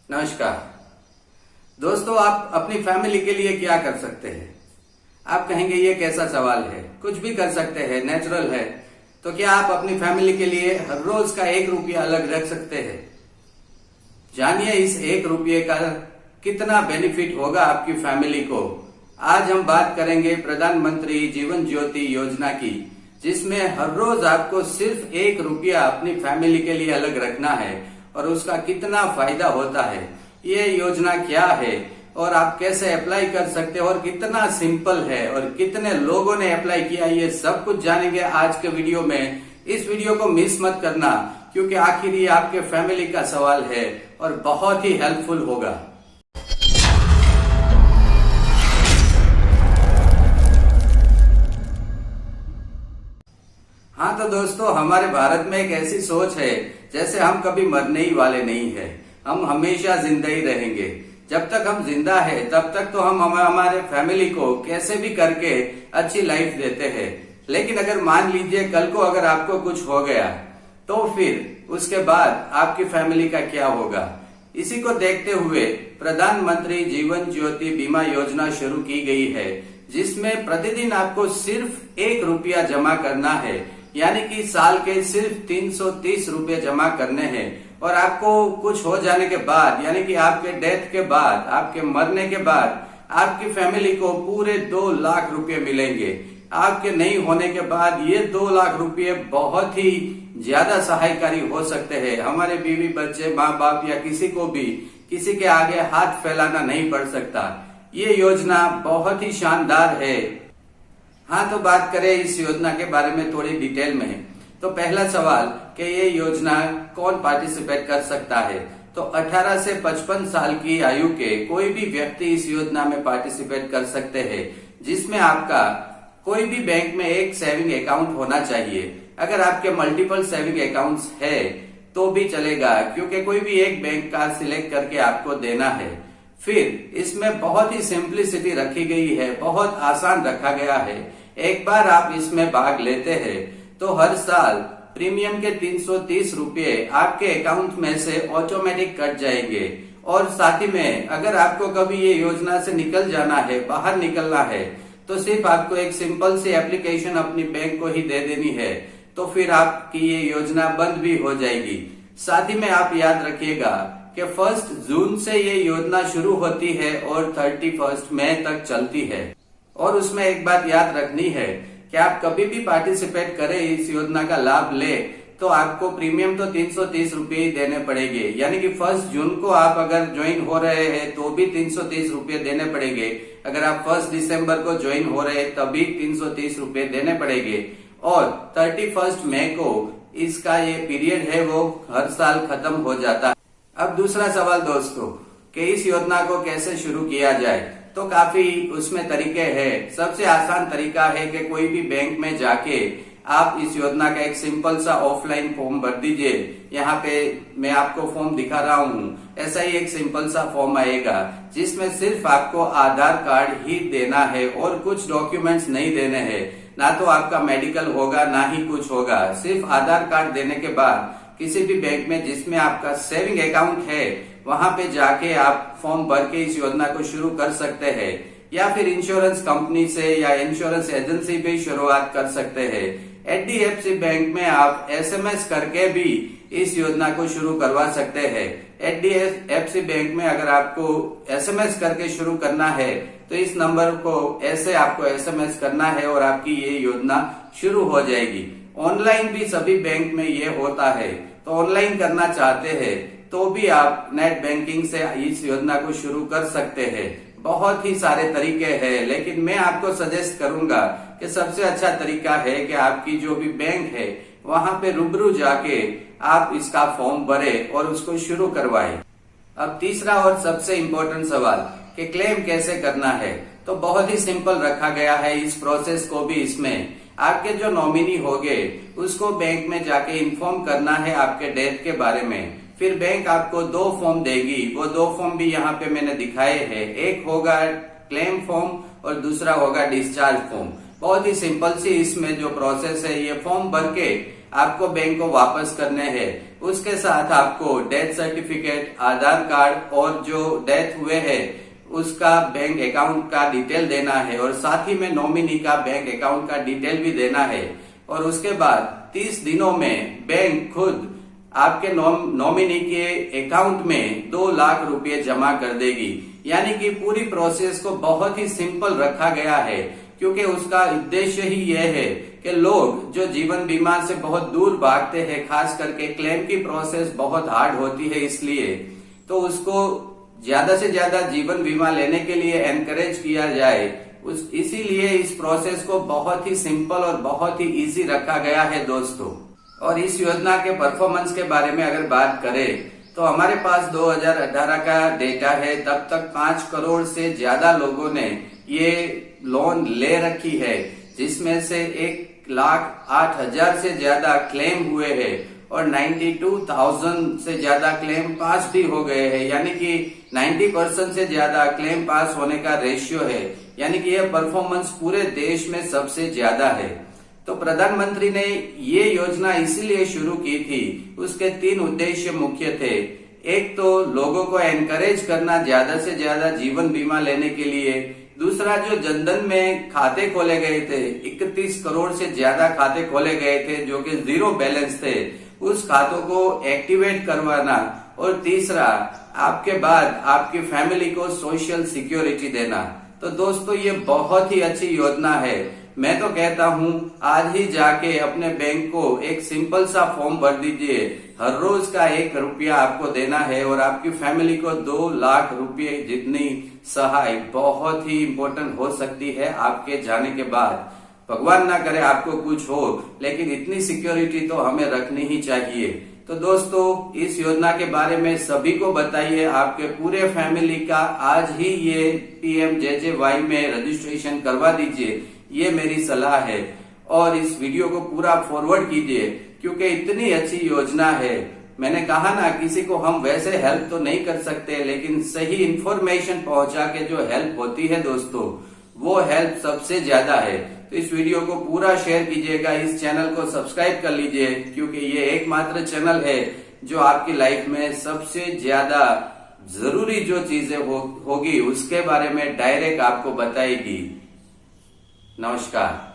नमस्कार दोस्तों, आप अपनी फैमिली के लिए क्या कर सकते हैं? आप कहेंगे ये कैसा सवाल है, कुछ भी कर सकते हैं, नेचुरल है। तो क्या आप अपनी फैमिली के लिए हर रोज का 1 रुपया अलग रख सकते हैं? जानिए इस 1 रुपये का कितना बेनिफिट होगा आपकी फैमिली को। आज हम बात करेंगे प्रधानमंत्री जीवन ज्योति योजना की, जिसमें हर रोज आपको सिर्फ 1 रुपया अपनी फैमिली के लिए अलग रखना है और उसका कितना फायदा होता है, ये योजना क्या है और आप कैसे अप्लाई कर सकते हो और कितना सिंपल है और कितने लोगों ने अप्लाई किया, ये सब कुछ जानेंगे आज के वीडियो में। इस वीडियो को मिस मत करना, क्योंकि आखिर ये आपके फैमिली का सवाल है और बहुत ही हेल्पफुल होगा। हाँ तो दोस्तों, हमारे भारत में एक ऐसी सोच है जैसे हम कभी मरने ही वाले नहीं है, हम हमेशा जिंदा ही रहेंगे। जब तक हम जिंदा है तब तक तो हम हमारे फैमिली को कैसे भी करके अच्छी लाइफ देते हैं। लेकिन अगर मान लीजिए कल को अगर आपको कुछ हो गया तो फिर उसके बाद आपकी फैमिली का क्या होगा? इसी को देखते हुए प्रधानमंत्री जीवन ज्योति बीमा योजना शुरू की गई है, जिसमें प्रतिदिन आपको सिर्फ 1 रुपया जमा करना है, यानी कि साल के सिर्फ 330 रुपए जमा करने हैं। और आपको कुछ हो जाने के बाद, यानी कि आपके डेथ के बाद, आपके मरने के बाद आपकी फैमिली को पूरे 2 लाख रुपए मिलेंगे। आपके नहीं होने के बाद ये 2 लाख रुपए बहुत ही ज्यादा सहायकारी हो सकते हैं। हमारे बीवी बच्चे, माँ बाप या किसी को भी किसी के आगे हाथ फैलाना नहीं पड़ सकता। ये योजना बहुत ही शानदार है। हाँ तो बात करें इस योजना के बारे में थोड़ी डिटेल में, तो पहला सवाल कि ये योजना कौन पार्टिसिपेट कर सकता है? तो 18 से 55 साल की आयु के कोई भी व्यक्ति इस योजना में पार्टिसिपेट कर सकते हैं, जिसमें आपका कोई भी बैंक में एक सेविंग अकाउंट होना चाहिए। अगर आपके मल्टीपल सेविंग अकाउंट्स है तो भी चलेगा, क्योंकि कोई भी एक बैंक का सिलेक्ट करके आपको देना है। फिर इसमें बहुत ही सिंप्लिसिटी रखी गई है, बहुत आसान रखा गया है। एक बार आप इसमें भाग लेते हैं तो हर साल प्रीमियम के 330 रुपए आपके अकाउंट में से ऑटोमेटिक कट जाएंगे। और साथ ही में अगर आपको कभी ये योजना से निकल जाना है, बाहर निकलना है, तो सिर्फ आपको एक सिंपल सी एप्लीकेशन अपनी बैंक को ही दे देनी है, तो फिर आपकी ये योजना बंद भी हो जाएगी। साथ ही में आप याद रखिएगा कि 1 जून से ये योजना शुरू होती है और 31 मई तक चलती है। और उसमें एक बात याद रखनी है कि आप कभी भी पार्टिसिपेट करें, इस योजना का लाभ ले, तो आपको प्रीमियम तो 330 रुपए ही देने पड़ेंगे। यानी कि 1 जून को आप अगर ज्वाइन हो रहे हैं तो भी 330 रुपए देने पड़ेंगे। अगर आप 1 दिसंबर को ज्वाइन हो रहे हैं तभी 330 रुपए देने पड़ेंगे। और 31 मई को इसका ये पीरियड है वो हर साल खत्म हो जाता है। अब दूसरा सवाल दोस्तों कि इस योजना को कैसे शुरू किया जाए, तो काफी उसमें तरीके हैं। सबसे आसान तरीका है कि कोई भी बैंक में जाके आप इस योजना का एक सिंपल सा ऑफलाइन फॉर्म भर दीजिए। यहाँ पे मैं आपको फॉर्म दिखा रहा हूँ, ऐसा ही एक सिंपल सा फॉर्म आएगा, जिसमें सिर्फ आपको आधार कार्ड ही देना है और कुछ डॉक्यूमेंट्स नहीं देने हैं। ना तो आपका मेडिकल होगा ना ही कुछ होगा। सिर्फ आधार कार्ड देने के बाद किसी भी बैंक में जिसमें आपका सेविंग अकाउंट है वहां पे जाके आप फॉर्म भर के इस योजना को शुरू कर सकते हैं, या फिर इंश्योरेंस कंपनी से या इंश्योरेंस एजेंसी भी शुरुआत कर सकते हैं। HDFC बैंक में आप SMS करके भी इस योजना को शुरू करवा सकते हैं। HDFC बैंक में अगर आपको SMS करके शुरू करना है तो इस नंबर को ऐसे आपको SMS करना है और आपकी ये योजना शुरू हो जाएगी। ऑनलाइन भी सभी बैंक में ये होता है, तो ऑनलाइन करना चाहते हैं तो भी आप नेट बैंकिंग से इस योजना को शुरू कर सकते हैं। बहुत ही सारे तरीके हैं, लेकिन मैं आपको सजेस्ट करूंगा कि सबसे अच्छा तरीका है कि आपकी जो भी बैंक है वहां पे रूबरू जाके आप इसका फॉर्म भरें और उसको शुरू करवाएं। अब तीसरा और सबसे इम्पोर्टेंट सवाल कि क्लेम कैसे करना है, तो बहुत ही सिंपल रखा गया है इस प्रोसेस को भी। इसमें आपके जो नॉमिनी होंगे उसको बैंक में जाके इन्फॉर्म करना है आपके डेथ के बारे में। फिर बैंक आपको 2 फॉर्म देगी, वो 2 फॉर्म भी यहाँ पे मैंने दिखाए हैं। एक होगा क्लेम फॉर्म और दूसरा होगा डिस्चार्ज फॉर्म। बहुत ही सिंपल सी इसमें जो प्रोसेस है, ये फॉर्म भर के आपको बैंक को वापस करने हैं। उसके साथ आपको डेथ सर्टिफिकेट, आधार कार्ड और जो डेथ हुए हैं उसका बैंक अकाउंट का डिटेल देना है और साथ ही में नॉमिनी का बैंक अकाउंट का डिटेल भी देना है। और उसके बाद 30 दिनों में बैंक खुद आपके नॉमिनी के अकाउंट में 2 लाख रुपए जमा कर देगी। यानी कि पूरी प्रोसेस को बहुत ही सिंपल रखा गया है, क्योंकि उसका उद्देश्य ही यह है कि लोग जो जीवन बीमा से बहुत दूर भागते हैं, खास करके क्लेम की प्रोसेस बहुत हार्ड होती है, इसलिए तो उसको ज्यादा से ज्यादा जीवन बीमा लेने के लिए एनकरेज किया जाए। इसीलिए इस प्रोसेस को बहुत ही सिंपल और बहुत ही इजी रखा गया है दोस्तों। और इस योजना के परफॉर्मेंस के बारे में अगर बात करें तो हमारे पास 2018 का डेटा है। तब तक 5 करोड़ से ज्यादा लोगों ने ये लोन ले रखी है, जिसमें से 1,08,000 से ज्यादा क्लेम हुए हैं और 92,000 से ज्यादा क्लेम पास भी हो गए हैं। यानी कि 90% से ज्यादा क्लेम पास होने का रेशियो है। यानी कि यह परफॉर्मेंस पूरे देश में सबसे ज्यादा है। तो प्रधानमंत्री ने ये योजना इसीलिए शुरू की थी, उसके 3 उद्देश्य मुख्य थे। एक तो लोगों को एनकरेज करना ज्यादा से ज्यादा जीवन बीमा लेने के लिए। दूसरा, जो जनधन में खाते खोले गए थे, 31 करोड़ से ज्यादा खाते खोले गए थे जो कि 0 बैलेंस थे, उस खातों को एक्टिवेट करवाना। और तीसरा, आपके बाद आपकी फैमिली को सोशल सिक्योरिटी देना। तो दोस्तों, ये बहुत ही अच्छी योजना है। मैं तो कहता हूँ आज ही जाके अपने बैंक को एक सिंपल सा फॉर्म भर दीजिए। हर रोज का 1 रुपया आपको देना है और आपकी फैमिली को 2 लाख रुपए जितनी सहाय बहुत ही इम्पोर्टेंट हो सकती है आपके जाने के बाद। भगवान ना करे आपको कुछ हो, लेकिन इतनी सिक्योरिटी तो हमें रखनी ही चाहिए। तो दोस्तों, इस योजना के बारे में सभी को बताइए, आपके पूरे फैमिली का आज ही ये PMJJY में रजिस्ट्रेशन करवा दीजिए। ये मेरी सलाह है। और इस वीडियो को पूरा फॉरवर्ड कीजिए, क्योंकि इतनी अच्छी योजना है। मैंने कहा ना, किसी को हम वैसे हेल्प तो नहीं कर सकते, लेकिन सही इंफॉर्मेशन पहुंचा के जो हेल्प होती है दोस्तों, वो हेल्प सबसे ज्यादा है। तो इस वीडियो को पूरा शेयर कीजिएगा, इस चैनल को सब्सक्राइब कर लीजिए, क्योंकि ये एकमात्र चैनल है जो आपकी लाइफ में सबसे ज्यादा जरूरी जो चीजें होगी उसके बारे में डायरेक्ट आपको बताएगी। नमस्कार।